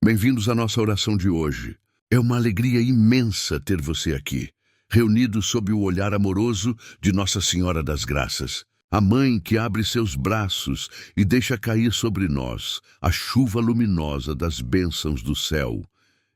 Bem-vindos à nossa oração de hoje. É uma alegria imensa ter você aqui, reunido sob o olhar amoroso de Nossa Senhora das Graças, a Mãe que abre seus braços e deixa cair sobre nós a chuva luminosa das bênçãos do céu.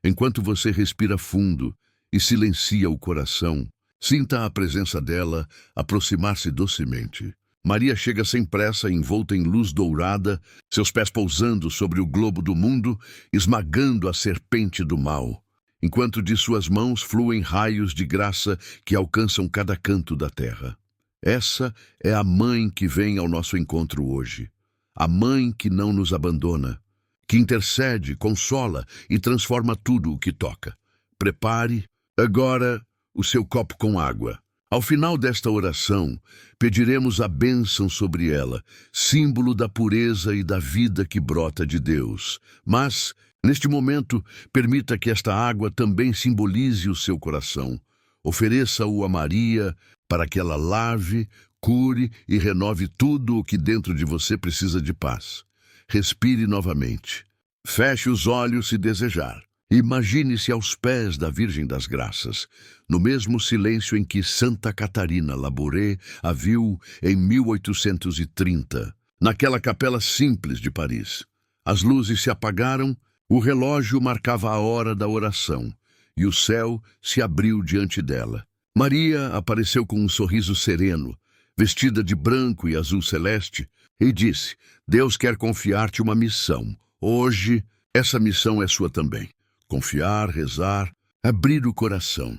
Enquanto você respira fundo e silencia o coração, sinta a presença dela aproximar-se docemente. Maria chega sem pressa, envolta em luz dourada, seus pés pousando sobre o globo do mundo, esmagando a serpente do mal, enquanto de suas mãos fluem raios de graça que alcançam cada canto da terra. Essa é a Mãe que vem ao nosso encontro hoje, a Mãe que não nos abandona, que intercede, consola e transforma tudo o que toca. Prepare agora o seu copo com água. Ao final desta oração, pediremos a bênção sobre ela, símbolo da pureza e da vida que brota de Deus. Mas, neste momento, permita que esta água também simbolize o seu coração. Ofereça-o a Maria para que ela lave, cure e renove tudo o que dentro de você precisa de paz. Respire novamente. Feche os olhos se desejar. Imagine-se aos pés da Virgem das Graças, no mesmo silêncio em que Santa Catarina Labouré a viu em 1830, naquela capela simples de Paris. As luzes se apagaram, o relógio marcava a hora da oração, e o céu se abriu diante dela. Maria apareceu com um sorriso sereno, vestida de branco e azul celeste, e disse: Deus quer confiar-te uma missão. Hoje, essa missão é sua também. Confiar, rezar, abrir o coração.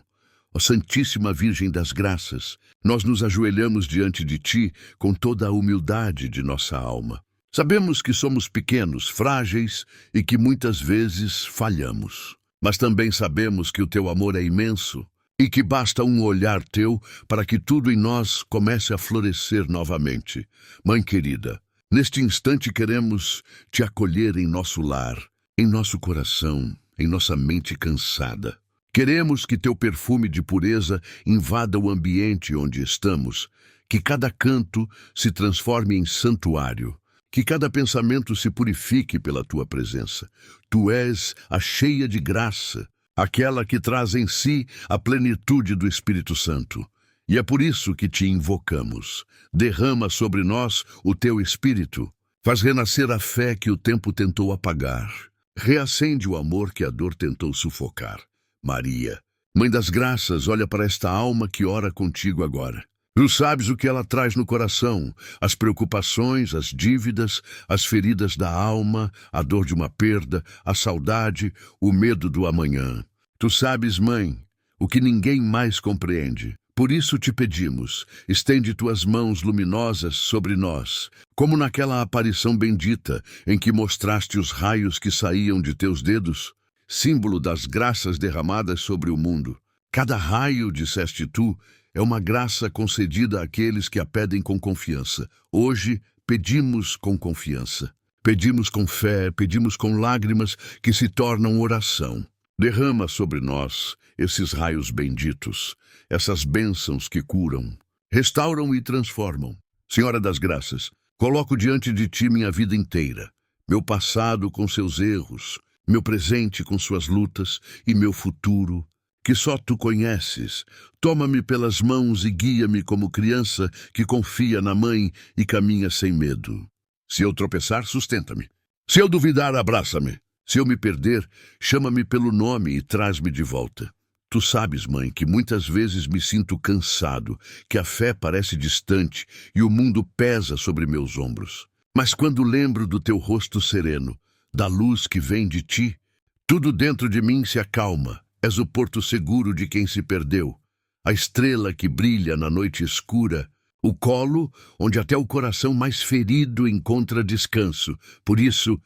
Ó Santíssima Virgem das Graças, nós nos ajoelhamos diante de Ti com toda a humildade de nossa alma. Sabemos que somos pequenos, frágeis e que muitas vezes falhamos. Mas também sabemos que o Teu amor é imenso e que basta um olhar Teu para que tudo em nós comece a florescer novamente. Mãe querida, neste instante queremos Te acolher em nosso lar, em nosso coração, em nossa mente cansada. Queremos que Teu perfume de pureza invada o ambiente onde estamos, que cada canto se transforme em santuário, que cada pensamento se purifique pela Tua presença. Tu és a cheia de graça, aquela que traz em si a plenitude do Espírito Santo. E é por isso que Te invocamos. Derrama sobre nós o Teu Espírito, faz renascer a fé que o tempo tentou apagar. Reacende o amor que a dor tentou sufocar. Maria, Mãe das Graças, olha para esta alma que ora contigo agora. Tu sabes o que ela traz no coração, as preocupações, as dívidas, as feridas da alma, a dor de uma perda, a saudade, o medo do amanhã. Tu sabes, Mãe, o que ninguém mais compreende. Por isso te pedimos, estende tuas mãos luminosas sobre nós, como naquela aparição bendita em que mostraste os raios que saíam de teus dedos, símbolo das graças derramadas sobre o mundo. Cada raio, disseste tu, é uma graça concedida àqueles que a pedem com confiança. Hoje, pedimos com confiança. Pedimos com fé, pedimos com lágrimas que se tornam oração. Derrama sobre nós esses raios benditos, essas bênçãos que curam, restauram e transformam. Senhora das Graças, coloco diante de Ti minha vida inteira, meu passado com seus erros, meu presente com suas lutas e meu futuro, que só Tu conheces. Toma-me pelas mãos e guia-me como criança que confia na mãe e caminha sem medo. Se eu tropeçar, sustenta-me. Se eu duvidar, abraça-me. Se eu me perder, chama-me pelo nome e traz-me de volta. Tu sabes, Mãe, que muitas vezes me sinto cansado, que a fé parece distante e o mundo pesa sobre meus ombros. Mas quando lembro do Teu rosto sereno, da luz que vem de Ti, tudo dentro de mim se acalma. És o porto seguro de quem se perdeu, a estrela que brilha na noite escura, o colo onde até o coração mais ferido encontra descanso. Por isso,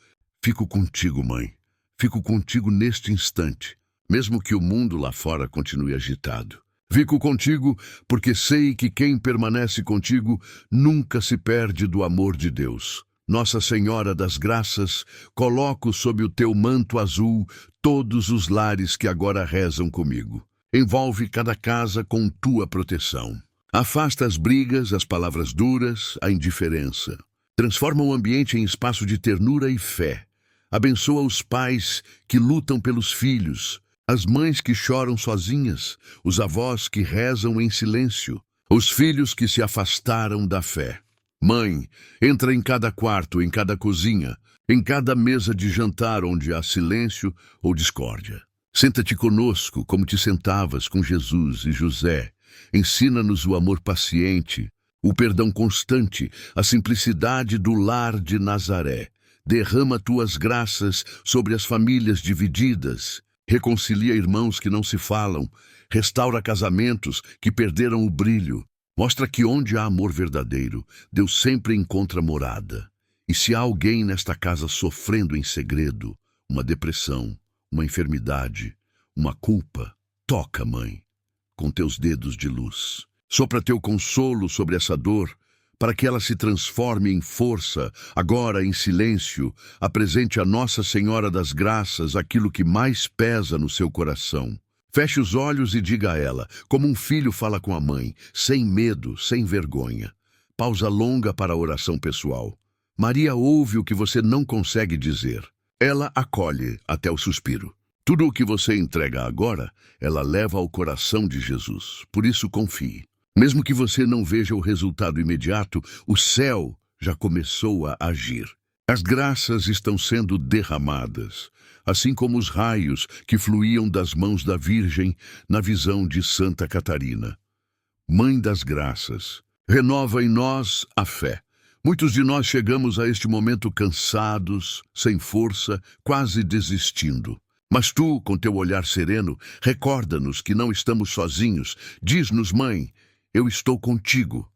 fico contigo, Mãe. Fico contigo neste instante, mesmo que o mundo lá fora continue agitado. Fico contigo porque sei que quem permanece contigo nunca se perde do amor de Deus. Nossa Senhora das Graças, coloco sob o Teu manto azul todos os lares que agora rezam comigo. Envolve cada casa com Tua proteção. Afasta as brigas, as palavras duras, a indiferença. Transforma o ambiente em espaço de ternura e fé. Abençoa os pais que lutam pelos filhos, as mães que choram sozinhas, os avós que rezam em silêncio, os filhos que se afastaram da fé. Mãe, entra em cada quarto, em cada cozinha, em cada mesa de jantar onde há silêncio ou discórdia. Senta-te conosco como te sentavas com Jesus e José. Ensina-nos o amor paciente, o perdão constante, a simplicidade do lar de Nazaré. Derrama tuas graças sobre as famílias divididas. Reconcilia irmãos que não se falam. Restaura casamentos que perderam o brilho. Mostra que onde há amor verdadeiro, Deus sempre encontra morada. E se há alguém nesta casa sofrendo em segredo, uma depressão, uma enfermidade, uma culpa, toca, Mãe, com teus dedos de luz. Sopra teu consolo sobre essa dor, para que ela se transforme em força, agora em silêncio. Apresente a Nossa Senhora das Graças aquilo que mais pesa no seu coração. Feche os olhos e diga a ela, como um filho fala com a mãe, sem medo, sem vergonha. Pausa longa para a oração pessoal. Maria ouve o que você não consegue dizer. Ela acolhe até o suspiro. Tudo o que você entrega agora, ela leva ao coração de Jesus. Por isso, confie. Mesmo que você não veja o resultado imediato, o céu já começou a agir. As graças estão sendo derramadas, assim como os raios que fluíam das mãos da Virgem na visão de Santa Catarina. Mãe das Graças, renova em nós a fé. Muitos de nós chegamos a este momento cansados, sem força, quase desistindo. Mas tu, com teu olhar sereno, recorda-nos que não estamos sozinhos. Diz-nos, Mãe, eu estou contigo.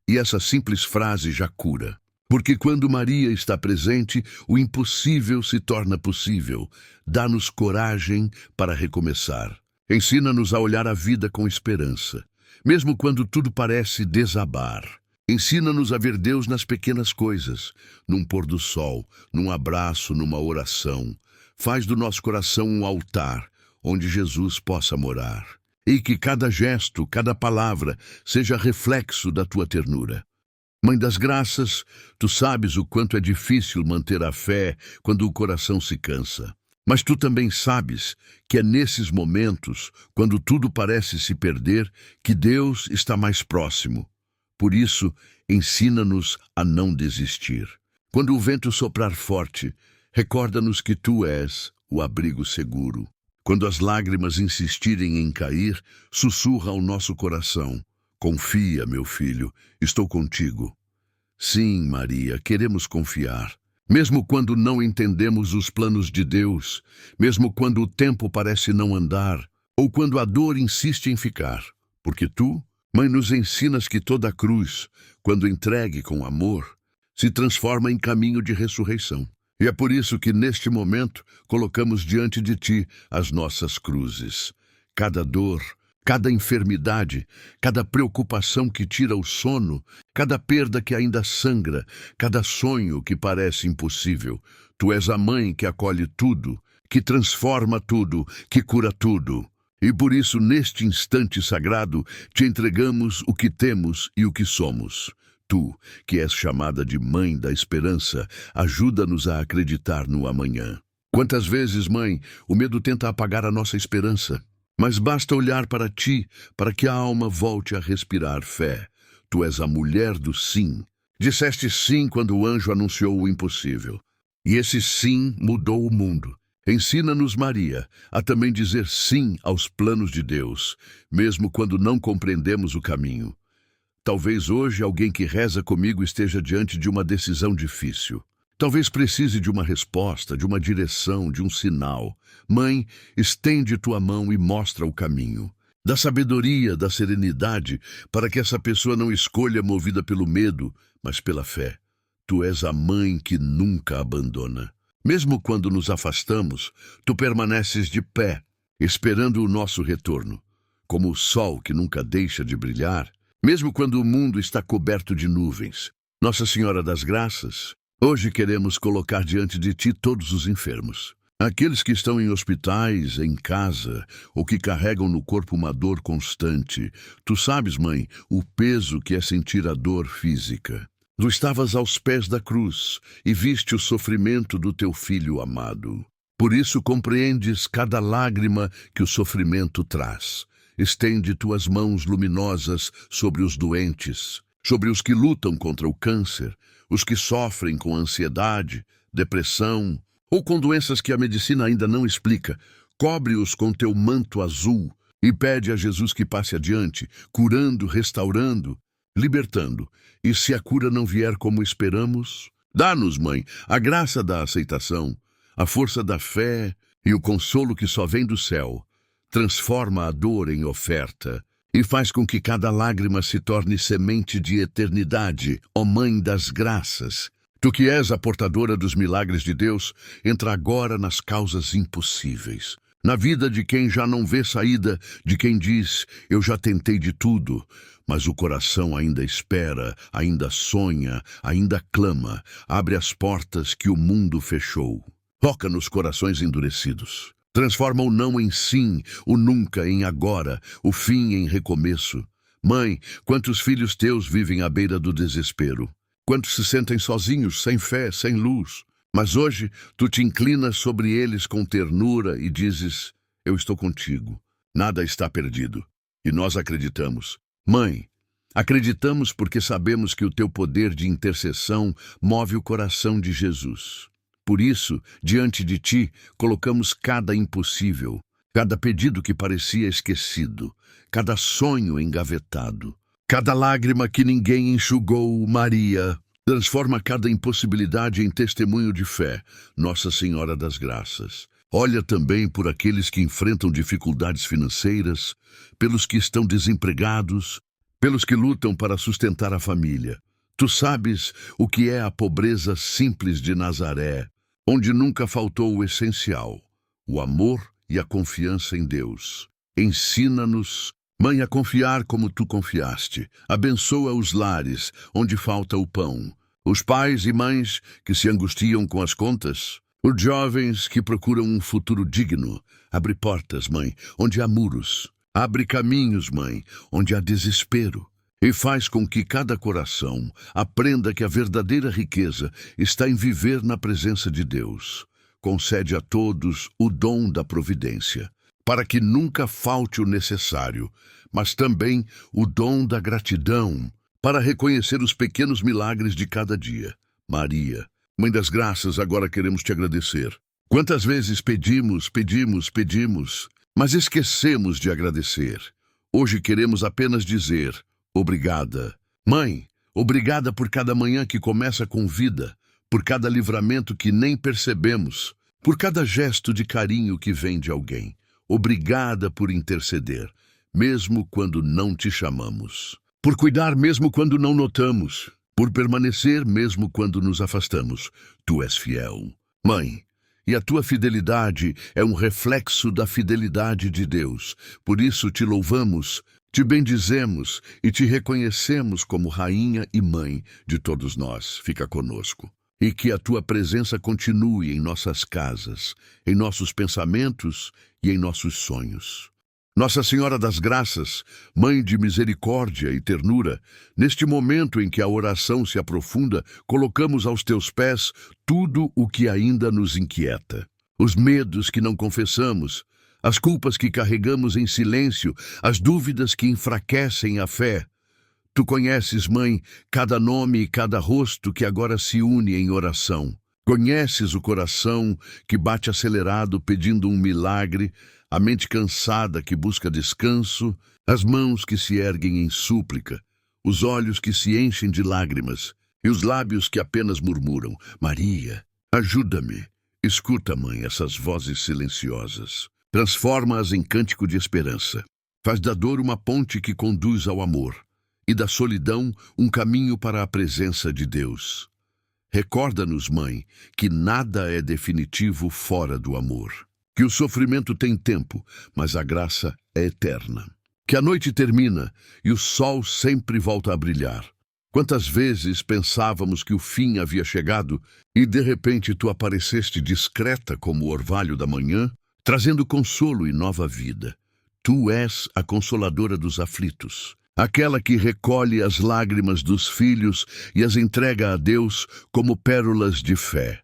E essa simples frase já cura. Porque quando Maria está presente, o impossível se torna possível. Dá-nos coragem para recomeçar. Ensina-nos a olhar a vida com esperança, mesmo quando tudo parece desabar. Ensina-nos a ver Deus nas pequenas coisas, num pôr do sol, num abraço, numa oração. Faz do nosso coração um altar, onde Jesus possa morar. E que cada gesto, cada palavra, seja reflexo da tua ternura. Mãe das Graças, tu sabes o quanto é difícil manter a fé quando o coração se cansa. Mas tu também sabes que é nesses momentos, quando tudo parece se perder, que Deus está mais próximo. Por isso, ensina-nos a não desistir. Quando o vento soprar forte, recorda-nos que tu és o abrigo seguro. Quando as lágrimas insistirem em cair, sussurra ao nosso coração. Confia, meu filho, estou contigo. Sim, Maria, queremos confiar. Mesmo quando não entendemos os planos de Deus, mesmo quando o tempo parece não andar, ou quando a dor insiste em ficar. Porque tu, Mãe, nos ensinas que toda cruz, quando entregue com amor, se transforma em caminho de ressurreição. E é por isso que, neste momento, colocamos diante de ti as nossas cruzes. Cada dor, cada enfermidade, cada preocupação que tira o sono, cada perda que ainda sangra, cada sonho que parece impossível. Tu és a Mãe que acolhe tudo, que transforma tudo, que cura tudo. E por isso, neste instante sagrado, te entregamos o que temos e o que somos. Tu, que és chamada de Mãe da Esperança, ajuda-nos a acreditar no amanhã. Quantas vezes, Mãe, o medo tenta apagar a nossa esperança? Mas basta olhar para ti, para que a alma volte a respirar fé. Tu és a mulher do sim. Disseste sim quando o anjo anunciou o impossível. E esse sim mudou o mundo. Ensina-nos, Maria, a também dizer sim aos planos de Deus, mesmo quando não compreendemos o caminho. Talvez hoje alguém que reza comigo esteja diante de uma decisão difícil. Talvez precise de uma resposta, de uma direção, de um sinal. Mãe, estende tua mão e mostra o caminho. Dá sabedoria, dá serenidade, para que essa pessoa não escolha movida pelo medo, mas pela fé. Tu és a Mãe que nunca abandona. Mesmo quando nos afastamos, tu permaneces de pé, esperando o nosso retorno. Como o sol que nunca deixa de brilhar, mesmo quando o mundo está coberto de nuvens. Nossa Senhora das Graças, hoje queremos colocar diante de ti todos os enfermos. Aqueles que estão em hospitais, em casa, ou que carregam no corpo uma dor constante. Tu sabes, Mãe, o peso que é sentir a dor física. Tu estavas aos pés da cruz e viste o sofrimento do teu filho amado. Por isso compreendes cada lágrima que o sofrimento traz. Estende tuas mãos luminosas sobre os doentes, sobre os que lutam contra o câncer, os que sofrem com ansiedade, depressão ou com doenças que a medicina ainda não explica. Cobre-os com teu manto azul e pede a Jesus que passe adiante, curando, restaurando, libertando. E se a cura não vier como esperamos, dá-nos, Mãe, a graça da aceitação, a força da fé e o consolo que só vem do céu. Transforma a dor em oferta e faz com que cada lágrima se torne semente de eternidade, ó Mãe das graças. Tu que és a portadora dos milagres de Deus, entra agora nas causas impossíveis. Na vida de quem já não vê saída, de quem diz, eu já tentei de tudo, mas o coração ainda espera, ainda sonha, ainda clama. Abre as portas que o mundo fechou. Toca nos corações endurecidos. Transforma o não em sim, o nunca em agora, o fim em recomeço. Mãe, quantos filhos teus vivem à beira do desespero? Quantos se sentem sozinhos, sem fé, sem luz? Mas hoje tu te inclinas sobre eles com ternura e dizes, eu estou contigo, nada está perdido. E nós acreditamos. Mãe, acreditamos porque sabemos que o teu poder de intercessão move o coração de Jesus. Por isso, diante de ti, colocamos cada impossível, cada pedido que parecia esquecido, cada sonho engavetado, cada lágrima que ninguém enxugou, Maria. Transforma cada impossibilidade em testemunho de fé, Nossa Senhora das Graças. Olha também por aqueles que enfrentam dificuldades financeiras, pelos que estão desempregados, pelos que lutam para sustentar a família. Tu sabes o que é a pobreza simples de Nazaré, onde nunca faltou o essencial, o amor e a confiança em Deus. Ensina-nos, Mãe, a confiar como tu confiaste. Abençoa os lares onde falta o pão, os pais e mães que se angustiam com as contas, os jovens que procuram um futuro digno. Abre portas, Mãe, onde há muros. Abre caminhos, Mãe, onde há desespero. E faz com que cada coração aprenda que a verdadeira riqueza está em viver na presença de Deus. Concede a todos o dom da providência, para que nunca falte o necessário, mas também o dom da gratidão, para reconhecer os pequenos milagres de cada dia. Maria, Mãe das Graças, agora queremos te agradecer. Quantas vezes pedimos, mas esquecemos de agradecer. Hoje queremos apenas dizer, obrigada. Mãe, obrigada por cada manhã que começa com vida, por cada livramento que nem percebemos, por cada gesto de carinho que vem de alguém. Obrigada por interceder, mesmo quando não te chamamos. Por cuidar mesmo quando não notamos. Por permanecer mesmo quando nos afastamos. Tu és fiel. Mãe, e a tua fidelidade é um reflexo da fidelidade de Deus. Por isso te louvamos, te bendizemos e te reconhecemos como Rainha e Mãe de todos nós. Fica conosco. E que a tua presença continue em nossas casas, em nossos pensamentos e em nossos sonhos. Nossa Senhora das Graças, Mãe de misericórdia e ternura, neste momento em que a oração se aprofunda, colocamos aos teus pés tudo o que ainda nos inquieta. Os medos que não confessamos, as culpas que carregamos em silêncio, as dúvidas que enfraquecem a fé. Tu conheces, Mãe, cada nome e cada rosto que agora se une em oração. Conheces o coração que bate acelerado pedindo um milagre, a mente cansada que busca descanso, as mãos que se erguem em súplica, os olhos que se enchem de lágrimas e os lábios que apenas murmuram, Maria, ajuda-me. Escuta, Mãe, essas vozes silenciosas. Transforma-as em cântico de esperança. Faz da dor uma ponte que conduz ao amor e da solidão um caminho para a presença de Deus. Recorda-nos, Mãe, que nada é definitivo fora do amor. Que o sofrimento tem tempo, mas a graça é eterna. Que a noite termina e o sol sempre volta a brilhar. Quantas vezes pensávamos que o fim havia chegado e de repente tu apareceste discreta como o orvalho da manhã, trazendo consolo e nova vida. Tu és a consoladora dos aflitos. aquela que recolhe as lágrimas dos filhos e as entrega a Deus como pérolas de fé.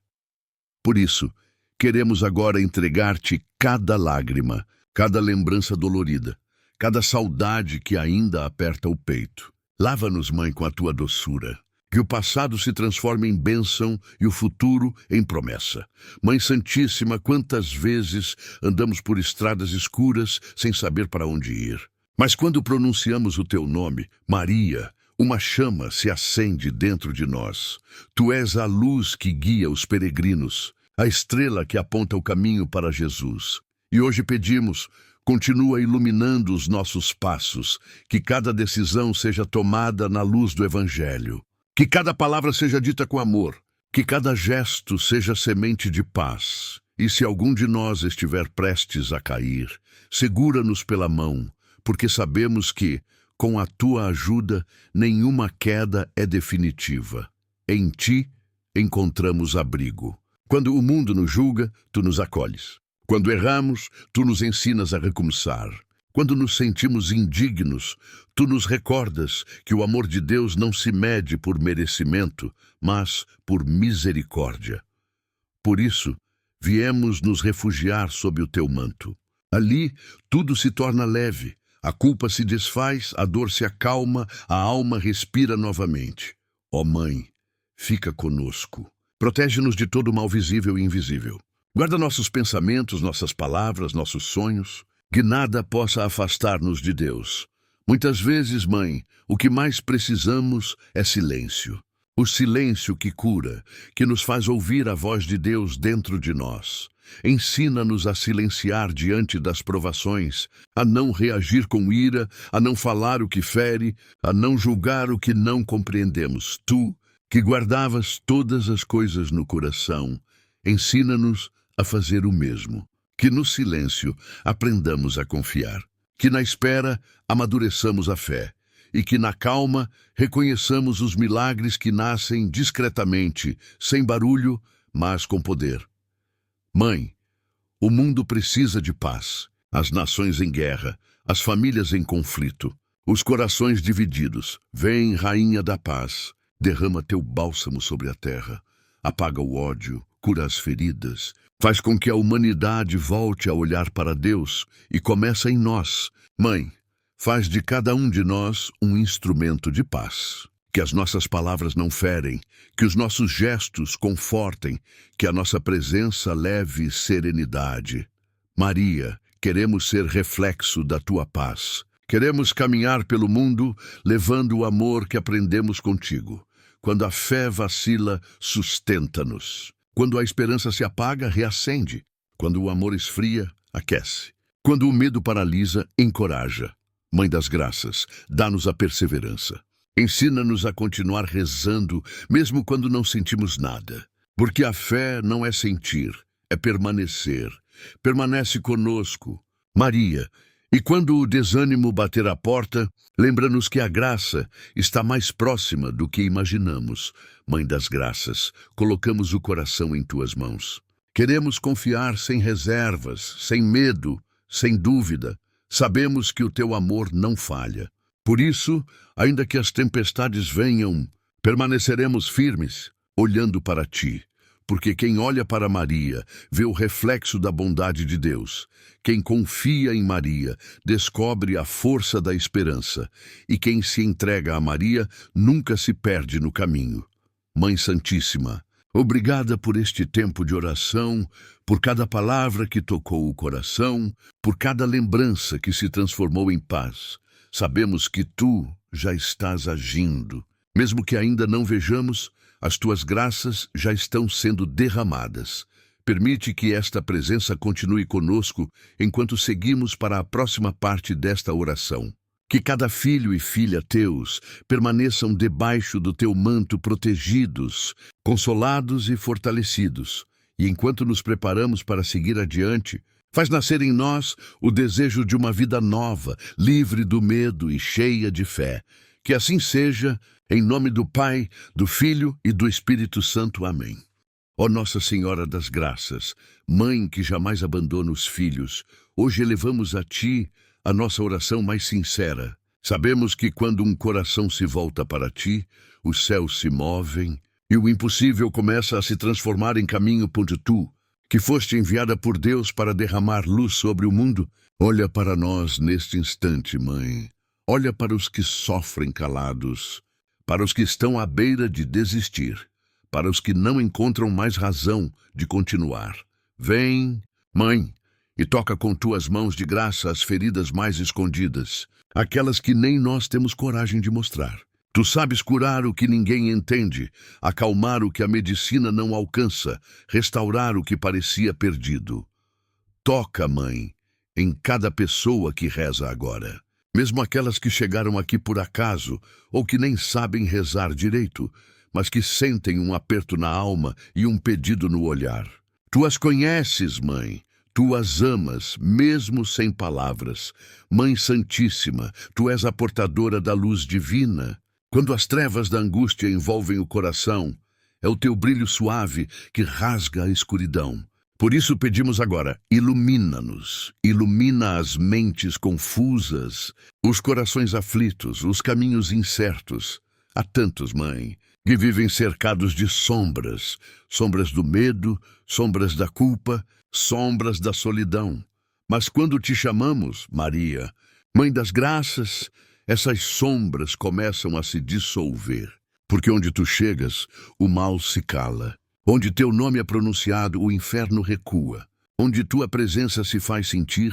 Por isso, queremos agora entregar-te cada lágrima, cada lembrança dolorida, cada saudade que ainda aperta o peito. Lava-nos, Mãe, com a tua doçura. Que o passado se transforme em bênção e o futuro em promessa. Mãe Santíssima, quantas vezes andamos por estradas escuras sem saber para onde ir. Mas quando pronunciamos o teu nome, Maria, uma chama se acende dentro de nós. Tu és a luz que guia os peregrinos, a estrela que aponta o caminho para Jesus. E hoje pedimos, continua iluminando os nossos passos, que cada decisão seja tomada na luz do Evangelho. Que cada palavra seja dita com amor, que cada gesto seja semente de paz. E se algum de nós estiver prestes a cair, segura-nos pela mão, porque sabemos que, com a tua ajuda, nenhuma queda é definitiva. Em ti encontramos abrigo. Quando o mundo nos julga, tu nos acolhes. Quando erramos, tu nos ensinas a recomeçar. Quando nos sentimos indignos, tu nos recordas que o amor de Deus não se mede por merecimento, mas por misericórdia. Por isso, viemos nos refugiar sob o teu manto. Ali, tudo se torna leve, a culpa se desfaz, a dor se acalma, a alma respira novamente. Ó Mãe, fica conosco. Protege-nos de todo o mal visível e invisível. Guarda nossos pensamentos, nossas palavras, nossos sonhos, que nada possa afastar-nos de Deus. Muitas vezes, Mãe, o que mais precisamos é silêncio. O silêncio que cura, que nos faz ouvir a voz de Deus dentro de nós. Ensina-nos a silenciar diante das provações, a não reagir com ira, a não falar o que fere, a não julgar o que não compreendemos. Tu, que guardavas todas as coisas no coração, ensina-nos a fazer o mesmo. Que no silêncio aprendamos a confiar, que na espera amadureçamos a fé e que na calma reconheçamos os milagres que nascem discretamente, sem barulho, mas com poder. Mãe, o mundo precisa de paz, as nações em guerra, as famílias em conflito, os corações divididos. Vem, Rainha da Paz, derrama teu bálsamo sobre a terra, apaga o ódio, cura as feridas, faz com que a humanidade volte a olhar para Deus e começa em nós. Mãe, faz de cada um de nós um instrumento de paz. Que as nossas palavras não ferem, que os nossos gestos confortem, que a nossa presença leve serenidade. Maria, queremos ser reflexo da tua paz. Queremos caminhar pelo mundo levando o amor que aprendemos contigo. Quando a fé vacila, sustenta-nos. Quando a esperança se apaga, reacende. Quando o amor esfria, aquece. Quando o medo paralisa, encoraja. Mãe das Graças, dá-nos a perseverança. Ensina-nos a continuar rezando, mesmo quando não sentimos nada. Porque a fé não é sentir, é permanecer. Permanece conosco. Maria, e quando o desânimo bater à porta, lembra-nos que a graça está mais próxima do que imaginamos. Mãe das Graças, colocamos o coração em tuas mãos. Queremos confiar sem reservas, sem medo, sem dúvida. Sabemos que o teu amor não falha. Por isso, ainda que as tempestades venham, permaneceremos firmes, olhando para ti. Porque quem olha para Maria vê o reflexo da bondade de Deus. Quem confia em Maria descobre a força da esperança. E quem se entrega a Maria nunca se perde no caminho. Mãe Santíssima, obrigada por este tempo de oração, por cada palavra que tocou o coração, por cada lembrança que se transformou em paz. Sabemos que tu já estás agindo. Mesmo que ainda não vejamos, as tuas graças já estão sendo derramadas. Permite que esta presença continue conosco enquanto seguimos para a próxima parte desta oração. Que cada filho e filha teus permaneçam debaixo do teu manto protegidos, consolados e fortalecidos. E enquanto nos preparamos para seguir adiante, faz nascer em nós o desejo de uma vida nova, livre do medo e cheia de fé. Que assim seja, em nome do Pai, do Filho e do Espírito Santo. Amém. Ó Nossa Senhora das Graças, Mãe que jamais abandona os filhos, hoje elevamos a Ti a nossa oração mais sincera. Sabemos que quando um coração se volta para ti, os céus se movem e o impossível começa a se transformar em caminho. Tu, que foste enviada por Deus para derramar luz sobre o mundo, olha para nós neste instante, Mãe. Olha para os que sofrem calados, para os que estão à beira de desistir, para os que não encontram mais razão de continuar. Vem, Mãe, e toca com tuas mãos de graça as feridas mais escondidas, aquelas que nem nós temos coragem de mostrar. Tu sabes curar o que ninguém entende, acalmar o que a medicina não alcança, restaurar o que parecia perdido. Toca, Mãe, em cada pessoa que reza agora. Mesmo aquelas que chegaram aqui por acaso, ou que nem sabem rezar direito, mas que sentem um aperto na alma e um pedido no olhar. Tu as conheces, Mãe. Tu as amas, mesmo sem palavras. Mãe Santíssima, Tu és a portadora da luz divina. Quando as trevas da angústia envolvem o coração, é o Teu brilho suave que rasga a escuridão. Por isso pedimos agora, ilumina-nos, ilumina as mentes confusas, os corações aflitos, os caminhos incertos. Há tantos, Mãe, que vivem cercados de sombras, sombras do medo, sombras da culpa, sombras da solidão. Mas quando te chamamos, Maria, Mãe das Graças, essas sombras começam a se dissolver, porque onde tu chegas, o mal se cala. Onde teu nome é pronunciado, o inferno recua. Onde tua presença se faz sentir,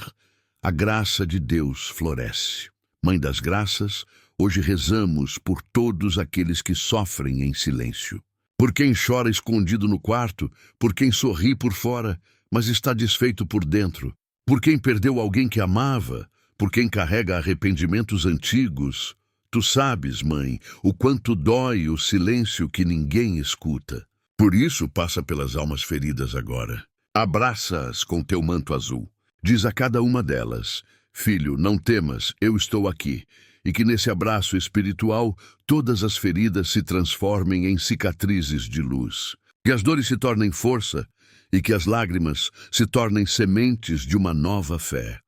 a graça de Deus floresce. Mãe das Graças, hoje rezamos por todos aqueles que sofrem em silêncio. Por quem chora escondido no quarto, por quem sorri por fora, mas está desfeito por dentro. Por quem perdeu alguém que amava, por quem carrega arrependimentos antigos. Tu sabes, Mãe, o quanto dói o silêncio que ninguém escuta. Por isso, passa pelas almas feridas agora. Abraça-as com teu manto azul. Diz a cada uma delas, filho, não temas, eu estou aqui. E que nesse abraço espiritual, todas as feridas se transformem em cicatrizes de luz. Que as dores se tornem força e que as lágrimas se tornem sementes de uma nova fé.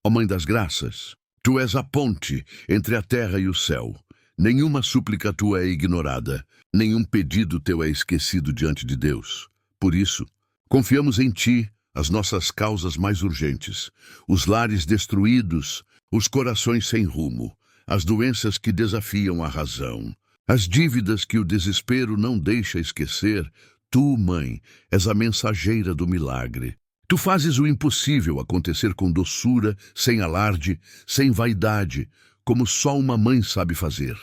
Ó Mãe das Graças, Tu és a ponte entre a terra e o céu. Nenhuma súplica tua é ignorada, nenhum pedido teu é esquecido diante de Deus. Por isso, confiamos em ti as nossas causas mais urgentes, os lares destruídos, os corações sem rumo, as doenças que desafiam a razão, as dívidas que o desespero não deixa esquecer. Tu, Mãe, és a mensageira do milagre. Tu fazes o impossível acontecer com doçura, sem alarde, sem vaidade, como só uma mãe sabe fazer.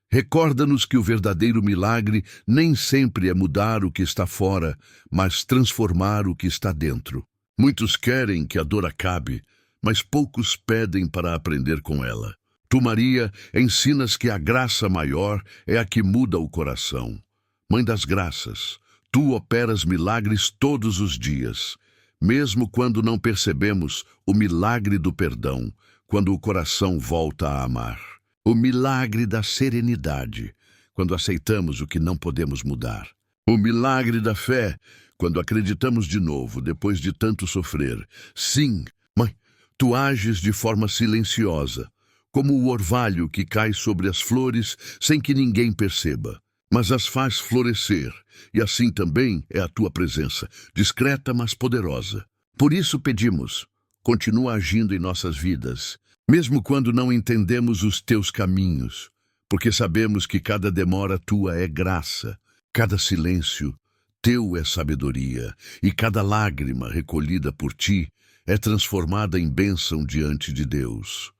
Recorda-nos que o verdadeiro milagre nem sempre é mudar o que está fora, mas transformar o que está dentro. Muitos querem que a dor acabe, mas poucos pedem para aprender com ela. Tu, Maria, ensinas que a graça maior é a que muda o coração. Mãe das Graças, Tu operas milagres todos os dias, mesmo quando não percebemos o milagre do perdão, quando o coração volta a amar. O milagre da serenidade, quando aceitamos o que não podemos mudar. O milagre da fé, quando acreditamos de novo, depois de tanto sofrer. Sim, Mãe, Tu ages de forma silenciosa, como o orvalho que cai sobre as flores sem que ninguém perceba, mas as faz florescer, e assim também é a Tua presença, discreta mas poderosa. Por isso pedimos, continua agindo em nossas vidas, mesmo quando não entendemos os Teus caminhos, porque sabemos que cada demora Tua é graça, cada silêncio Teu é sabedoria, e cada lágrima recolhida por Ti é transformada em bênção diante de Deus.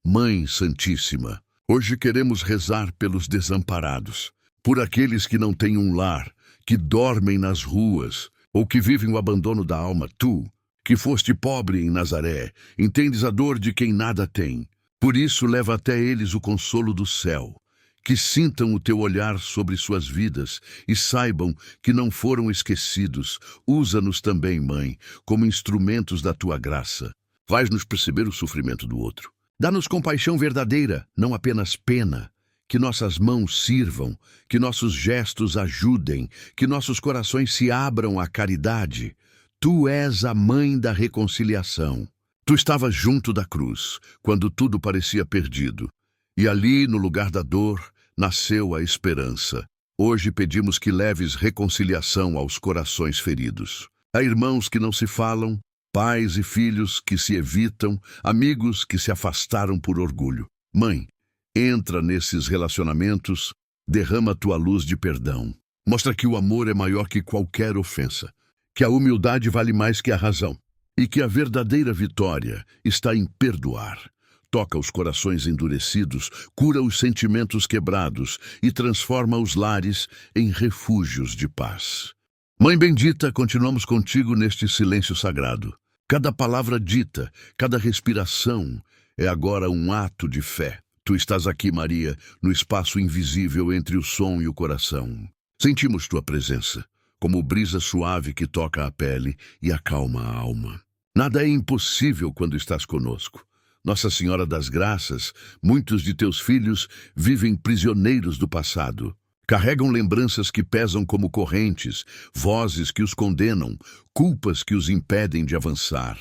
Mãe Santíssima, hoje queremos rezar pelos desamparados, por aqueles que não têm um lar, que dormem nas ruas, ou que vivem o abandono da alma. Tu, que foste pobre em Nazaré, entendes a dor de quem nada tem. Por isso leva até eles o consolo do céu. Que sintam o Teu olhar sobre suas vidas e saibam que não foram esquecidos. Usa-nos também, Mãe, como instrumentos da Tua graça. Faz-nos perceber o sofrimento do outro. Dá-nos compaixão verdadeira, não apenas pena. Que nossas mãos sirvam, que nossos gestos ajudem, que nossos corações se abram à caridade. Tu és a Mãe da reconciliação. Tu estavas junto da cruz, quando tudo parecia perdido. E ali, no lugar da dor, nasceu a esperança. Hoje pedimos que leves reconciliação aos corações feridos. Há irmãos que não se falam, pais e filhos que se evitam, amigos que se afastaram por orgulho. Mãe, entra nesses relacionamentos, derrama tua luz de perdão. Mostra que o amor é maior que qualquer ofensa, que a humildade vale mais que a razão e que a verdadeira vitória está em perdoar. Toca os corações endurecidos, cura os sentimentos quebrados e transforma os lares em refúgios de paz. Mãe bendita, continuamos contigo neste silêncio sagrado. Cada palavra dita, cada respiração é agora um ato de fé. Tu estás aqui, Maria, no espaço invisível entre o som e o coração. Sentimos tua presença, como brisa suave que toca a pele e acalma a alma. Nada é impossível quando estás conosco. Nossa Senhora das Graças, muitos de teus filhos vivem prisioneiros do passado. Carregam lembranças que pesam como correntes, vozes que os condenam, culpas que os impedem de avançar.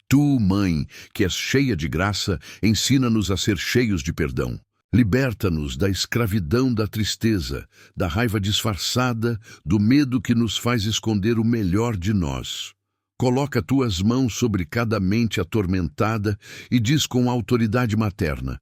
Tu, Mãe, que és cheia de graça, ensina-nos a ser cheios de perdão. Liberta-nos da escravidão da tristeza, da raiva disfarçada, do medo que nos faz esconder o melhor de nós. Coloca tuas mãos sobre cada mente atormentada e diz com autoridade materna: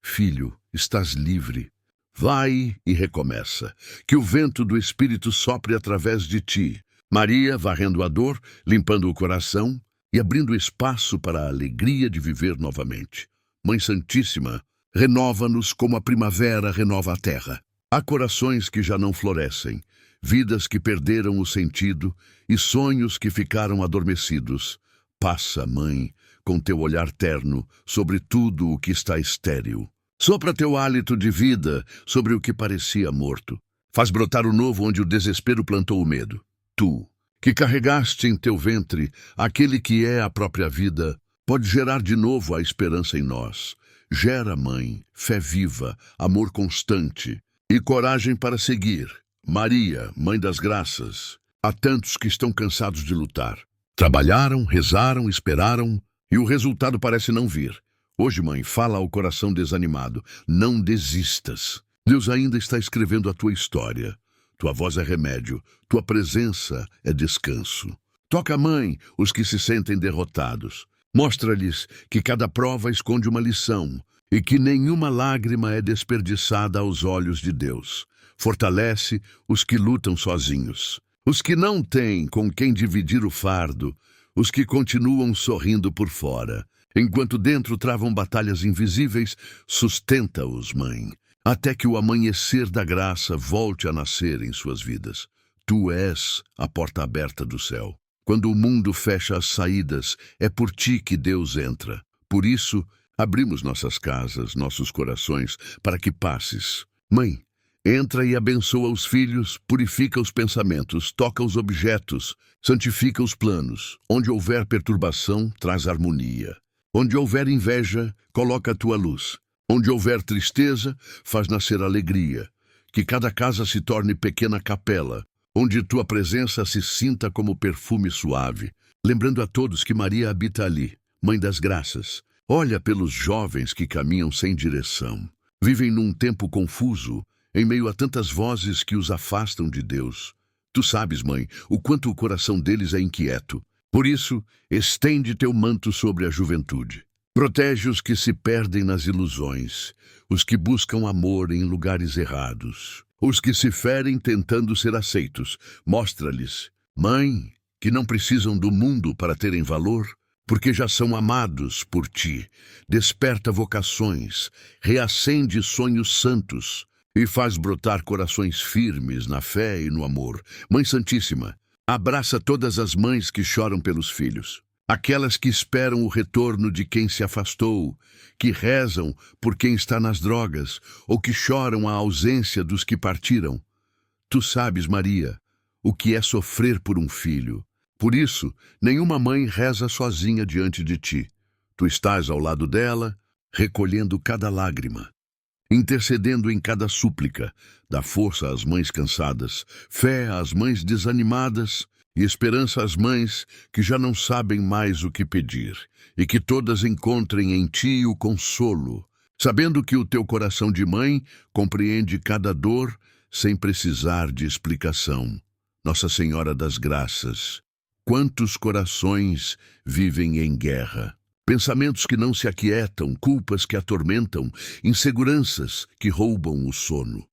Filho, estás livre. Vai e recomeça. Que o vento do Espírito sopre através de ti. Maria, varrendo a dor, limpando o coração e abrindo espaço para a alegria de viver novamente. Mãe Santíssima, renova-nos como a primavera renova a terra. Há corações que já não florescem, vidas que perderam o sentido e sonhos que ficaram adormecidos. Passa, Mãe, com teu olhar terno sobre tudo o que está estéril. Sopra teu hálito de vida sobre o que parecia morto. Faz brotar o novo onde o desespero plantou o medo. Tu, que carregaste em teu ventre aquele que é a própria vida, pode gerar de novo a esperança em nós. Gera, Mãe, fé viva, amor constante e coragem para seguir. Maria, Mãe das Graças, há tantos que estão cansados de lutar. Trabalharam, rezaram, esperaram e o resultado parece não vir. Hoje, Mãe, fala ao coração desanimado. Não desistas. Deus ainda está escrevendo a tua história. Tua voz é remédio, tua presença é descanso. Toca, Mãe, os que se sentem derrotados. Mostra-lhes que cada prova esconde uma lição e que nenhuma lágrima é desperdiçada aos olhos de Deus. Fortalece os que lutam sozinhos, os que não têm com quem dividir o fardo, os que continuam sorrindo por fora. Enquanto dentro travam batalhas invisíveis, sustenta-os, Mãe, até que o amanhecer da graça volte a nascer em suas vidas. Tu és a porta aberta do céu. Quando o mundo fecha as saídas, é por ti que Deus entra. Por isso, abrimos nossas casas, nossos corações, para que passes. Mãe, entra e abençoa os filhos, purifica os pensamentos, toca os objetos, santifica os planos. Onde houver perturbação, traz harmonia. Onde houver inveja, coloca a tua luz. Onde houver tristeza, faz nascer alegria. Que cada casa se torne pequena capela, onde tua presença se sinta como perfume suave. Lembrando a todos que Maria habita ali, Mãe das Graças. Olha pelos jovens que caminham sem direção. Vivem num tempo confuso, em meio a tantas vozes que os afastam de Deus. Tu sabes, Mãe, o quanto o coração deles é inquieto. Por isso, estende teu manto sobre a juventude. Protege os que se perdem nas ilusões, os que buscam amor em lugares errados, os que se ferem tentando ser aceitos. Mostra-lhes, Mãe, que não precisam do mundo para terem valor, porque já são amados por ti. Desperta vocações, reacende sonhos santos e faz brotar corações firmes na fé e no amor. Mãe Santíssima, abraça todas as mães que choram pelos filhos, aquelas que esperam o retorno de quem se afastou, que rezam por quem está nas drogas ou que choram a ausência dos que partiram. Tu sabes, Maria, o que é sofrer por um filho. Por isso, nenhuma mãe reza sozinha diante de ti. Tu estás ao lado dela, recolhendo cada lágrima, intercedendo em cada súplica. Dá força às mães cansadas, fé às mães desanimadas e esperança às mães que já não sabem mais o que pedir, e que todas encontrem em ti o consolo, sabendo que o teu coração de mãe compreende cada dor sem precisar de explicação. Nossa Senhora das Graças, quantos corações vivem em guerra? Pensamentos que não se aquietam, culpas que atormentam, inseguranças que roubam o sono.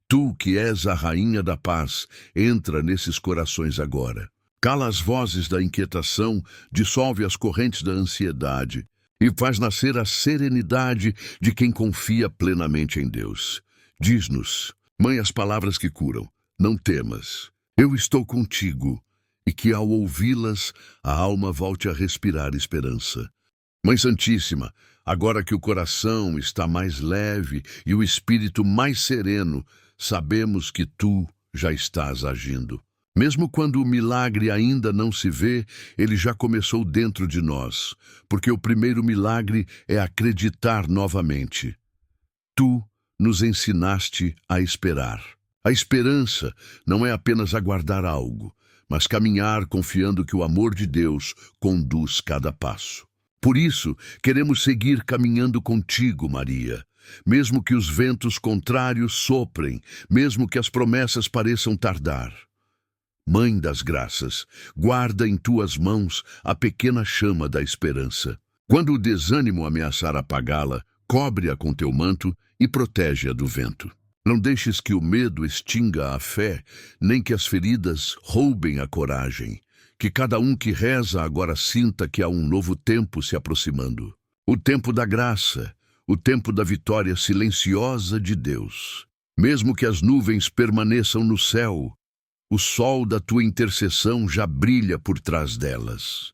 Tu, que és a Rainha da Paz, entra nesses corações agora. Cala as vozes da inquietação, dissolve as correntes da ansiedade e faz nascer a serenidade de quem confia plenamente em Deus. Diz-nos, Mãe, as palavras que curam: não temas, eu estou contigo, e que ao ouvi-las a alma volte a respirar esperança. Mãe Santíssima, agora que o coração está mais leve e o espírito mais sereno, sabemos que tu já estás agindo. Mesmo quando o milagre ainda não se vê, ele já começou dentro de nós, porque o primeiro milagre é acreditar novamente. Tu nos ensinaste a esperar. A esperança não é apenas aguardar algo, mas caminhar confiando que o amor de Deus conduz cada passo. Por isso, queremos seguir caminhando contigo, Maria. Mesmo que os ventos contrários soprem, mesmo que as promessas pareçam tardar. Mãe das Graças, guarda em tuas mãos a pequena chama da esperança. Quando o desânimo ameaçar apagá-la, cobre-a com teu manto e protege-a do vento. Não deixes que o medo extinga a fé, nem que as feridas roubem a coragem. Que cada um que reza agora sinta que há um novo tempo se aproximando. O tempo da graça, o tempo da vitória silenciosa de Deus. Mesmo que as nuvens permaneçam no céu, o sol da tua intercessão já brilha por trás delas.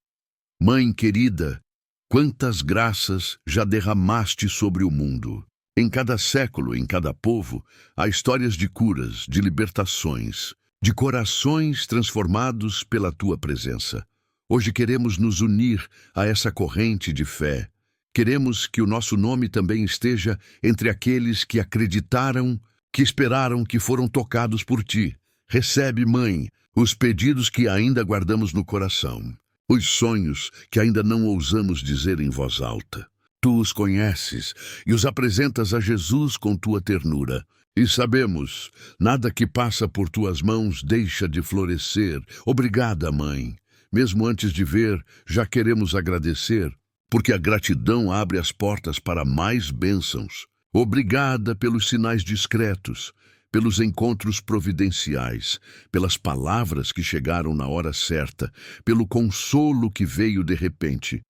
Mãe querida, quantas graças já derramaste sobre o mundo. Em cada século, em cada povo, há histórias de curas, de libertações, de corações transformados pela tua presença. Hoje queremos nos unir a essa corrente de fé. Queremos que o nosso nome também esteja entre aqueles que acreditaram, que esperaram, que foram tocados por ti. Recebe, Mãe, os pedidos que ainda guardamos no coração, os sonhos que ainda não ousamos dizer em voz alta. Tu os conheces e os apresentas a Jesus com tua ternura. E sabemos, nada que passa por tuas mãos deixa de florescer. Obrigada, Mãe. Mesmo antes de ver, já queremos agradecer, porque a gratidão abre as portas para mais bênçãos. Obrigada pelos sinais discretos, pelos encontros providenciais, pelas palavras que chegaram na hora certa, pelo consolo que veio de repente.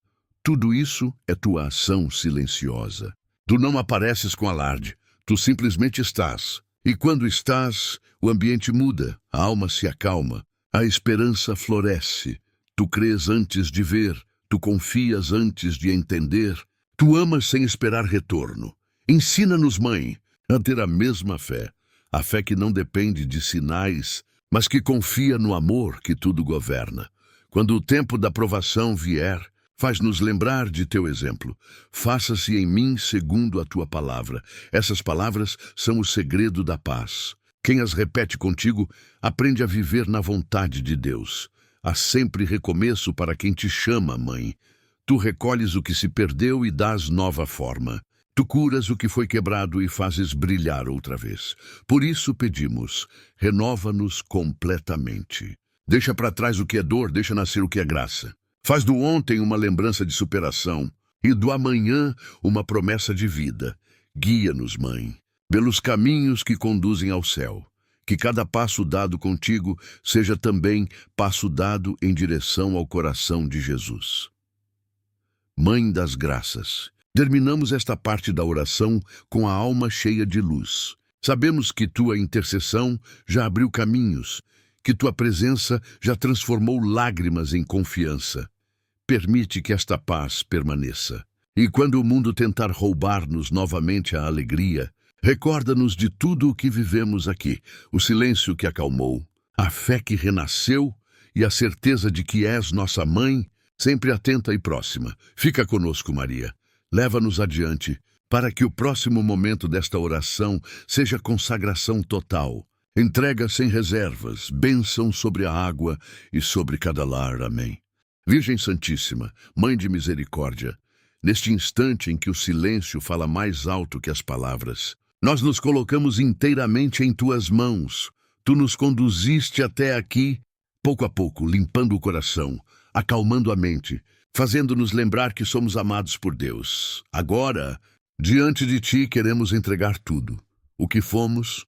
Tudo isso é tua ação silenciosa. Tu não apareces com alarde. Tu simplesmente estás. E quando estás, o ambiente muda, a alma se acalma, a esperança floresce. Tu crês antes de ver, tu confias antes de entender, tu amas sem esperar retorno. Ensina-nos, Mãe, a ter a mesma fé, a fé que não depende de sinais, mas que confia no amor que tudo governa. Quando o tempo da provação vier, faz-nos lembrar de teu exemplo. Faça-se em mim segundo a tua palavra. Essas palavras são o segredo da paz. Quem as repete contigo, aprende a viver na vontade de Deus. Há sempre recomeço para quem te chama, Mãe. Tu recolhes o que se perdeu e dás nova forma. Tu curas o que foi quebrado e fazes brilhar outra vez. Por isso pedimos, renova-nos completamente. Deixa para trás o que é dor, deixa nascer o que é graça. Faz do ontem uma lembrança de superação e do amanhã uma promessa de vida. Guia-nos, Mãe, pelos caminhos que conduzem ao céu. Que cada passo dado contigo seja também passo dado em direção ao coração de Jesus. Mãe das Graças, terminamos esta parte da oração com a alma cheia de luz. Sabemos que tua intercessão já abriu caminhos, que tua presença já transformou lágrimas em confiança. Permite que esta paz permaneça. E quando o mundo tentar roubar-nos novamente a alegria, recorda-nos de tudo o que vivemos aqui, o silêncio que acalmou, a fé que renasceu e a certeza de que és nossa Mãe, sempre atenta e próxima. Fica conosco, Maria. Leva-nos adiante, para que o próximo momento desta oração seja consagração total. Entrega sem reservas, bênção sobre a água e sobre cada lar. Amém. Virgem Santíssima, Mãe de Misericórdia, neste instante em que o silêncio fala mais alto que as palavras, nós nos colocamos inteiramente em tuas mãos. Tu nos conduziste até aqui, pouco a pouco, limpando o coração, acalmando a mente, fazendo-nos lembrar que somos amados por Deus. Agora, diante de ti, queremos entregar tudo. O que fomos,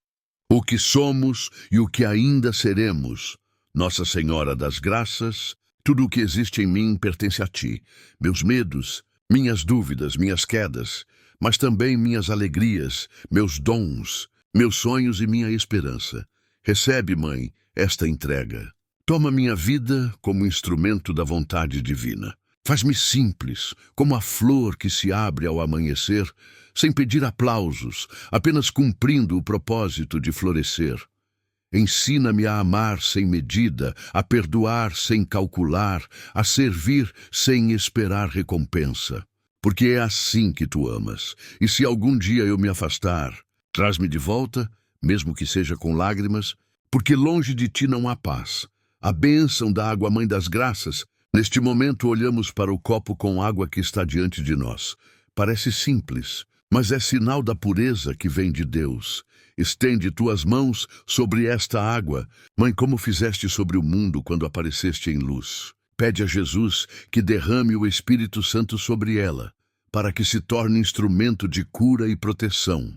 o que somos e o que ainda seremos. Nossa Senhora das Graças, tudo o que existe em mim pertence a ti. Meus medos, minhas dúvidas, minhas quedas, mas também minhas alegrias, meus dons, meus sonhos e minha esperança. Recebe, Mãe, esta entrega. Toma minha vida como instrumento da vontade divina. Faz-me simples, como a flor que se abre ao amanhecer, sem pedir aplausos, apenas cumprindo o propósito de florescer. Ensina-me a amar sem medida, a perdoar sem calcular, a servir sem esperar recompensa. Porque é assim que tu amas. E se algum dia eu me afastar, traz-me de volta, mesmo que seja com lágrimas, porque longe de ti não há paz. A bênção da água Mãe das Graças. Neste momento olhamos para o copo com água que está diante de nós. Parece simples, mas é sinal da pureza que vem de Deus. Estende tuas mãos sobre esta água, Mãe, como fizeste sobre o mundo quando apareceste em luz. Pede a Jesus que derrame o Espírito Santo sobre ela, para que se torne instrumento de cura e proteção.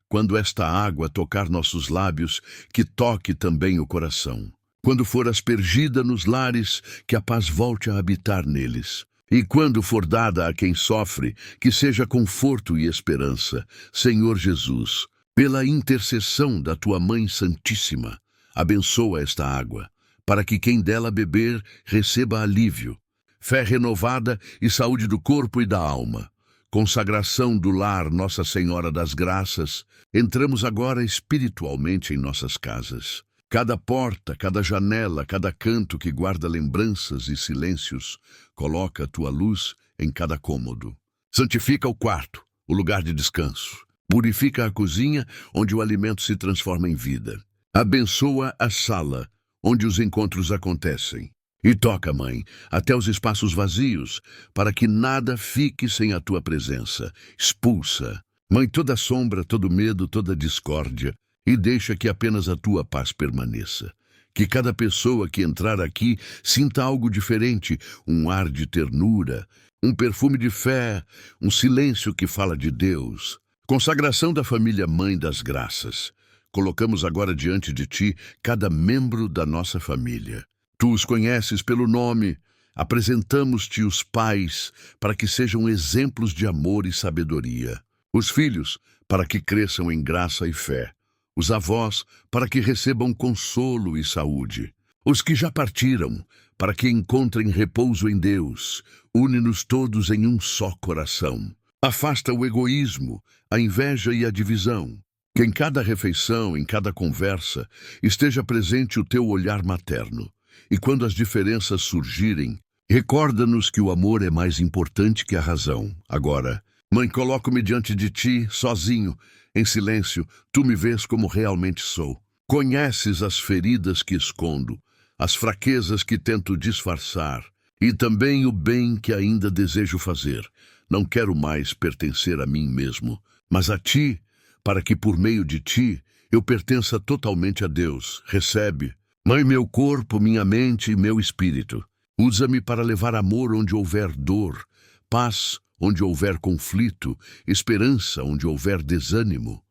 Quando esta água tocar nossos lábios, que toque também o coração. Quando for aspergida nos lares, que a paz volte a habitar neles. E quando for dada a quem sofre, que seja conforto e esperança. Senhor Jesus, pela intercessão da tua Mãe Santíssima, abençoa esta água, para que quem dela beber receba alívio, fé renovada e saúde do corpo e da alma. Consagração do lar Nossa Senhora das Graças, entramos agora espiritualmente em nossas casas. Cada porta, cada janela, cada canto que guarda lembranças e silêncios, coloca a tua luz em cada cômodo. Santifica o quarto, o lugar de descanso. Purifica a cozinha, onde o alimento se transforma em vida. Abençoa a sala, onde os encontros acontecem. E toca, Mãe, até os espaços vazios, para que nada fique sem a tua presença. Expulsa, Mãe, toda sombra, todo medo, toda discórdia, e deixa que apenas a tua paz permaneça. Que cada pessoa que entrar aqui sinta algo diferente, um ar de ternura, um perfume de fé, um silêncio que fala de Deus. Consagração da família Mãe das Graças. Colocamos agora diante de ti cada membro da nossa família. Tu os conheces pelo nome. Apresentamos-te os pais para que sejam exemplos de amor e sabedoria. Os filhos para que cresçam em graça e fé. Os avós, para que recebam consolo e saúde. Os que já partiram, para que encontrem repouso em Deus. Une-nos todos em um só coração. Afasta o egoísmo, a inveja e a divisão. Que em cada refeição, em cada conversa, esteja presente o teu olhar materno. E quando as diferenças surgirem, recorda-nos que o amor é mais importante que a razão. Agora, Mãe, coloco-me diante de ti, sozinho, em silêncio, tu me vês como realmente sou. Conheces as feridas que escondo, as fraquezas que tento disfarçar, e também o bem que ainda desejo fazer. Não quero mais pertencer a mim mesmo, mas a ti, para que por meio de ti eu pertença totalmente a Deus. Recebe, Mãe, meu corpo, minha mente e meu espírito. Usa-me para levar amor onde houver dor, paz onde houver conflito, esperança onde houver desânimo.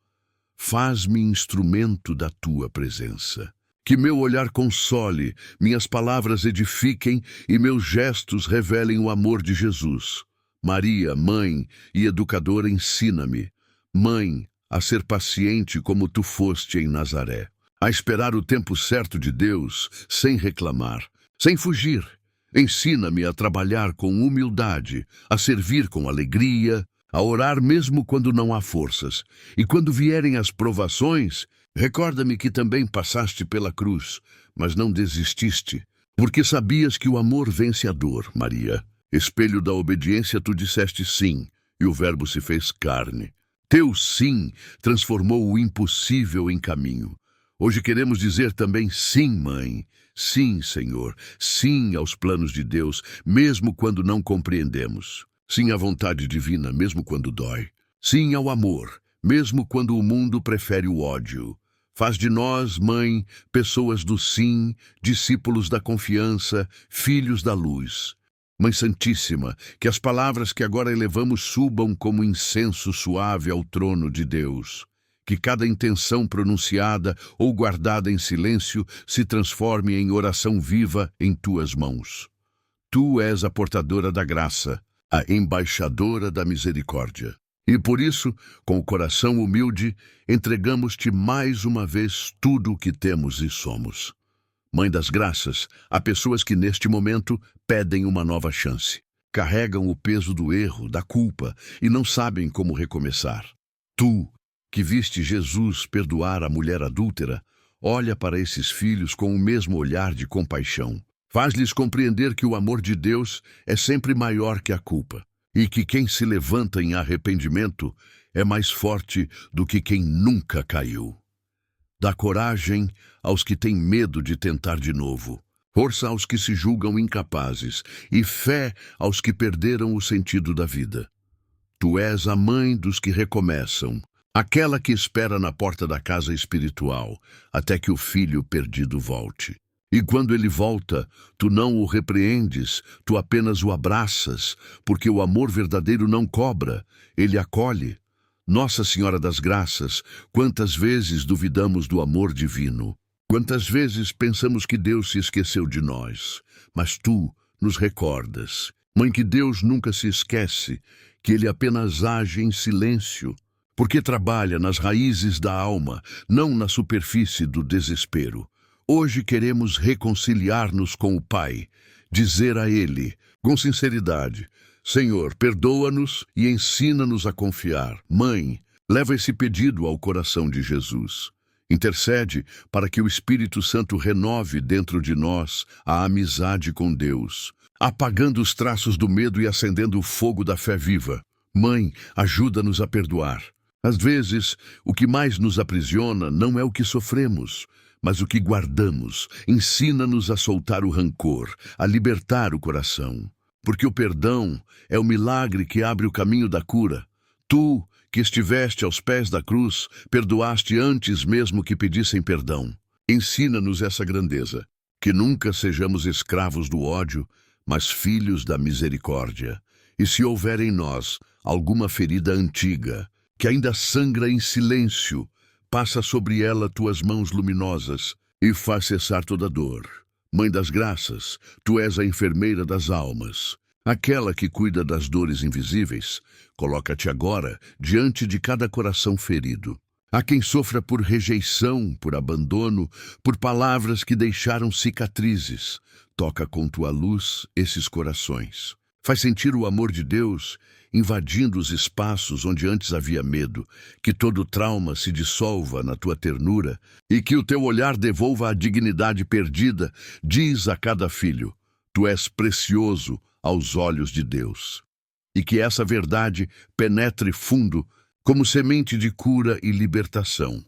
Faz-me instrumento da tua presença. Que meu olhar console, minhas palavras edifiquem e meus gestos revelem o amor de Jesus. Maria, Mãe e Educadora, ensina-me, Mãe, a ser paciente como tu foste em Nazaré, a esperar o tempo certo de Deus, sem reclamar, sem fugir. Ensina-me a trabalhar com humildade, a servir com alegria, a orar mesmo quando não há forças. E quando vierem as provações, recorda-me que também passaste pela cruz, mas não desististe, porque sabias que o amor vence a dor, Maria. Espelho da obediência, tu disseste sim, e o Verbo se fez carne. Teu sim transformou o impossível em caminho. Hoje queremos dizer também sim, Mãe. Sim, Senhor. Sim aos planos de Deus, mesmo quando não compreendemos. Sim à vontade divina, mesmo quando dói. Sim ao amor, mesmo quando o mundo prefere o ódio. Faz de nós, Mãe, pessoas do sim, discípulos da confiança, filhos da luz. Mãe Santíssima, que as palavras que agora elevamos subam como incenso suave ao trono de Deus. Que cada intenção pronunciada ou guardada em silêncio se transforme em oração viva em tuas mãos. Tu és a portadora da graça, a embaixadora da misericórdia. E por isso, com o coração humilde, entregamos-te mais uma vez tudo o que temos e somos. Mãe das graças, há pessoas que neste momento pedem uma nova chance. Carregam o peso do erro, da culpa e não sabem como recomeçar. Tu, que viste Jesus perdoar a mulher adúltera, olha para esses filhos com o mesmo olhar de compaixão. Faz-lhes compreender que o amor de Deus é sempre maior que a culpa e que quem se levanta em arrependimento é mais forte do que quem nunca caiu. Dá coragem aos que têm medo de tentar de novo, força aos que se julgam incapazes e fé aos que perderam o sentido da vida. Tu és a mãe dos que recomeçam, aquela que espera na porta da casa espiritual até que o filho perdido volte. E quando ele volta, tu não o repreendes, tu apenas o abraças, porque o amor verdadeiro não cobra, ele acolhe. Nossa Senhora das Graças, quantas vezes duvidamos do amor divino? Quantas vezes pensamos que Deus se esqueceu de nós? Mas tu nos recordas. Mãe, que Deus nunca se esquece, que Ele apenas age em silêncio, porque trabalha nas raízes da alma, não na superfície do desespero. Hoje queremos reconciliar-nos com o Pai, dizer a Ele, com sinceridade: Senhor, perdoa-nos e ensina-nos a confiar. Mãe, leva esse pedido ao coração de Jesus. Intercede para que o Espírito Santo renove dentro de nós a amizade com Deus, apagando os traços do medo e acendendo o fogo da fé viva. Mãe, ajuda-nos a perdoar. Às vezes, o que mais nos aprisiona não é o que sofremos, mas o que guardamos. Ensina-nos a soltar o rancor, a libertar o coração. Porque o perdão é o milagre que abre o caminho da cura. Tu, que estiveste aos pés da cruz, perdoaste antes mesmo que pedissem perdão. Ensina-nos essa grandeza, que nunca sejamos escravos do ódio, mas filhos da misericórdia. E se houver em nós alguma ferida antiga, que ainda sangra em silêncio, passa sobre ela tuas mãos luminosas e faz cessar toda dor. Mãe das Graças, tu és a enfermeira das almas, aquela que cuida das dores invisíveis. Coloca-te agora diante de cada coração ferido. Há quem sofra por rejeição, por abandono, por palavras que deixaram cicatrizes. Toca com tua luz esses corações. Faz sentir o amor de Deus invadindo os espaços onde antes havia medo, que todo trauma se dissolva na tua ternura e que o teu olhar devolva a dignidade perdida. Diz a cada filho: tu és precioso aos olhos de Deus. E que essa verdade penetre fundo como semente de cura e libertação.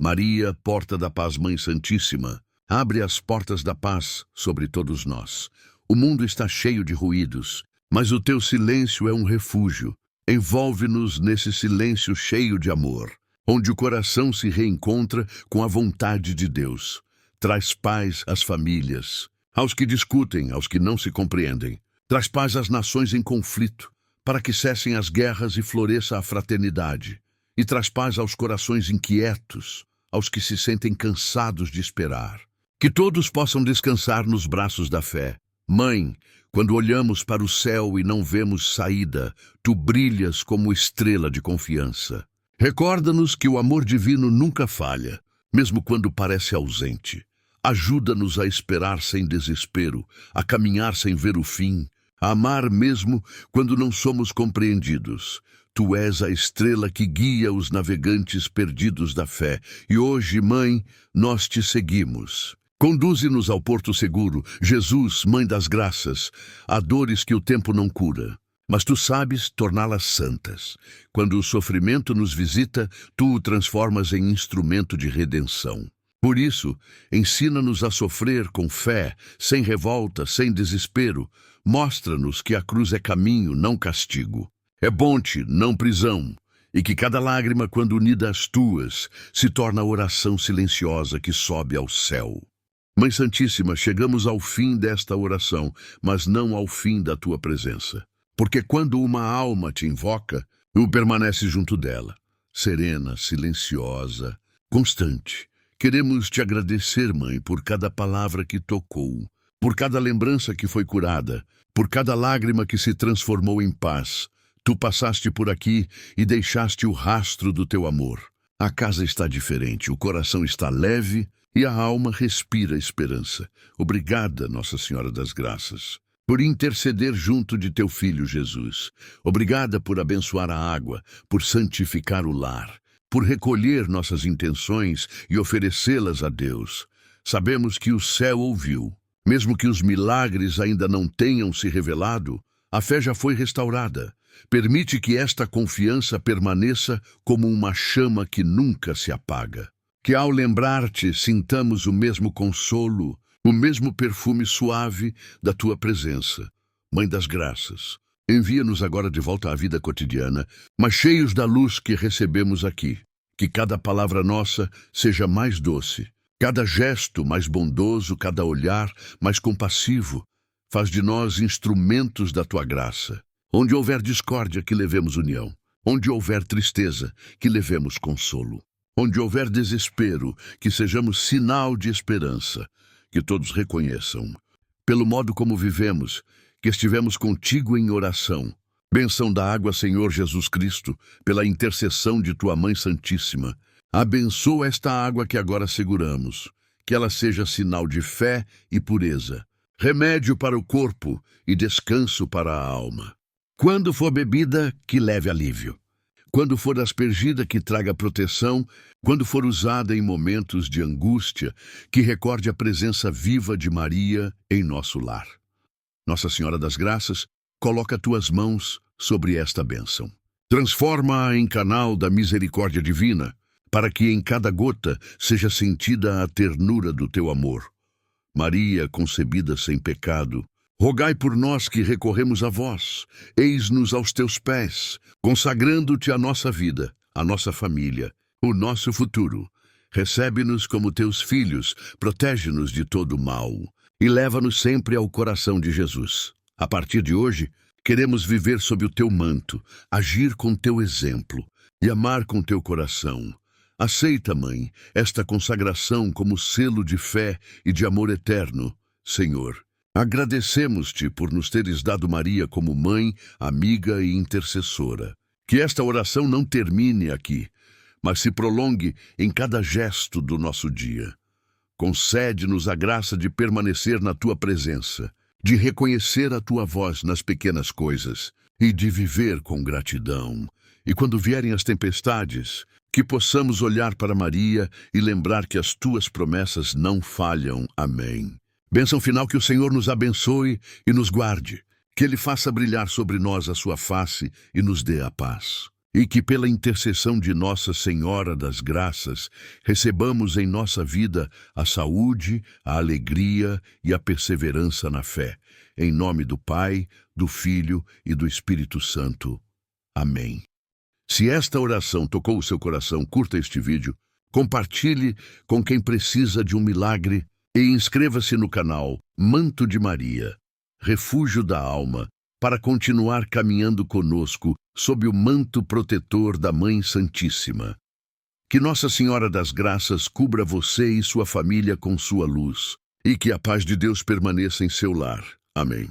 Maria, porta da paz, Mãe Santíssima, abre as portas da paz sobre todos nós. O mundo está cheio de ruídos, mas o teu silêncio é um refúgio. Envolve-nos nesse silêncio cheio de amor, onde o coração se reencontra com a vontade de Deus. Traz paz às famílias, aos que discutem, aos que não se compreendem. Traz paz às nações em conflito, para que cessem as guerras e floresça a fraternidade. E traz paz aos corações inquietos, aos que se sentem cansados de esperar. Que todos possam descansar nos braços da fé. Mãe, quando olhamos para o céu e não vemos saída, tu brilhas como estrela de confiança. Recorda-nos que o amor divino nunca falha, mesmo quando parece ausente. Ajuda-nos a esperar sem desespero, a caminhar sem ver o fim, a amar mesmo quando não somos compreendidos. Tu és a estrela que guia os navegantes perdidos da fé. E hoje, Mãe, nós te seguimos. Conduze-nos ao porto seguro, Jesus, Mãe das Graças. Há dores que o tempo não cura, mas tu sabes torná-las santas. Quando o sofrimento nos visita, tu o transformas em instrumento de redenção. Por isso, ensina-nos a sofrer com fé, sem revolta, sem desespero. Mostra-nos que a cruz é caminho, não castigo. É ponte, não prisão. E que cada lágrima, quando unida às tuas, se torna oração silenciosa que sobe ao céu. Mãe Santíssima, chegamos ao fim desta oração, mas não ao fim da tua presença. Porque quando uma alma te invoca, tu permaneces junto dela, serena, silenciosa, constante. Queremos te agradecer, Mãe, por cada palavra que tocou, por cada lembrança que foi curada, por cada lágrima que se transformou em paz. Tu passaste por aqui e deixaste o rastro do teu amor. A casa está diferente, o coração está leve e a alma respira esperança. Obrigada, Nossa Senhora das Graças, por interceder junto de teu Filho Jesus. Obrigada por abençoar a água, por santificar o lar, por recolher nossas intenções e oferecê-las a Deus. Sabemos que o céu ouviu. Mesmo que os milagres ainda não tenham se revelado, a fé já foi restaurada. Permite que esta confiança permaneça como uma chama que nunca se apaga. Que ao lembrar-te sintamos o mesmo consolo, o mesmo perfume suave da tua presença. Mãe das Graças, envia-nos agora de volta à vida cotidiana, mas cheios da luz que recebemos aqui. Que cada palavra nossa seja mais doce, cada gesto mais bondoso, cada olhar mais compassivo. Faz de nós instrumentos da tua graça. Onde houver discórdia, que levemos união. Onde houver tristeza, que levemos consolo. Onde houver desespero, que sejamos sinal de esperança. Que todos reconheçam, pelo modo como vivemos, que estivemos contigo em oração. Bênção da água, Senhor Jesus Cristo, pela intercessão de tua Mãe Santíssima. Abençoa esta água que agora seguramos. Que ela seja sinal de fé e pureza, remédio para o corpo e descanso para a alma. Quando for bebida, que leve alívio. Quando for aspergida, que traga proteção. Quando for usada em momentos de angústia, que recorde a presença viva de Maria em nosso lar. Nossa Senhora das Graças, coloca tuas mãos sobre esta bênção. Transforma-a em canal da misericórdia divina, para que em cada gota seja sentida a ternura do teu amor. Maria, concebida sem pecado, rogai por nós que recorremos a vós. Eis-nos aos teus pés, consagrando-te a nossa vida, a nossa família, o nosso futuro. Recebe-nos como teus filhos, protege-nos de todo o mal e leva-nos sempre ao coração de Jesus. A partir de hoje, queremos viver sob o teu manto, agir com teu exemplo e amar com teu coração. Aceita, Mãe, esta consagração como selo de fé e de amor eterno. Senhor, agradecemos-te por nos teres dado Maria como mãe, amiga e intercessora. Que esta oração não termine aqui, mas se prolongue em cada gesto do nosso dia. Concede-nos a graça de permanecer na tua presença, de reconhecer a tua voz nas pequenas coisas e de viver com gratidão. E quando vierem as tempestades, que possamos olhar para Maria e lembrar que as tuas promessas não falham. Amém. Bênção final, que o Senhor nos abençoe e nos guarde, que Ele faça brilhar sobre nós a sua face e nos dê a paz. E que pela intercessão de Nossa Senhora das Graças, recebamos em nossa vida a saúde, a alegria e a perseverança na fé. Em nome do Pai, do Filho e do Espírito Santo. Amém. Se esta oração tocou o seu coração, curta este vídeo, compartilhe com quem precisa de um milagre e inscreva-se no canal Manto de Maria, Refúgio da Alma, para continuar caminhando conosco sob o manto protetor da Mãe Santíssima. Que Nossa Senhora das Graças cubra você e sua família com sua luz, e que a paz de Deus permaneça em seu lar. Amém.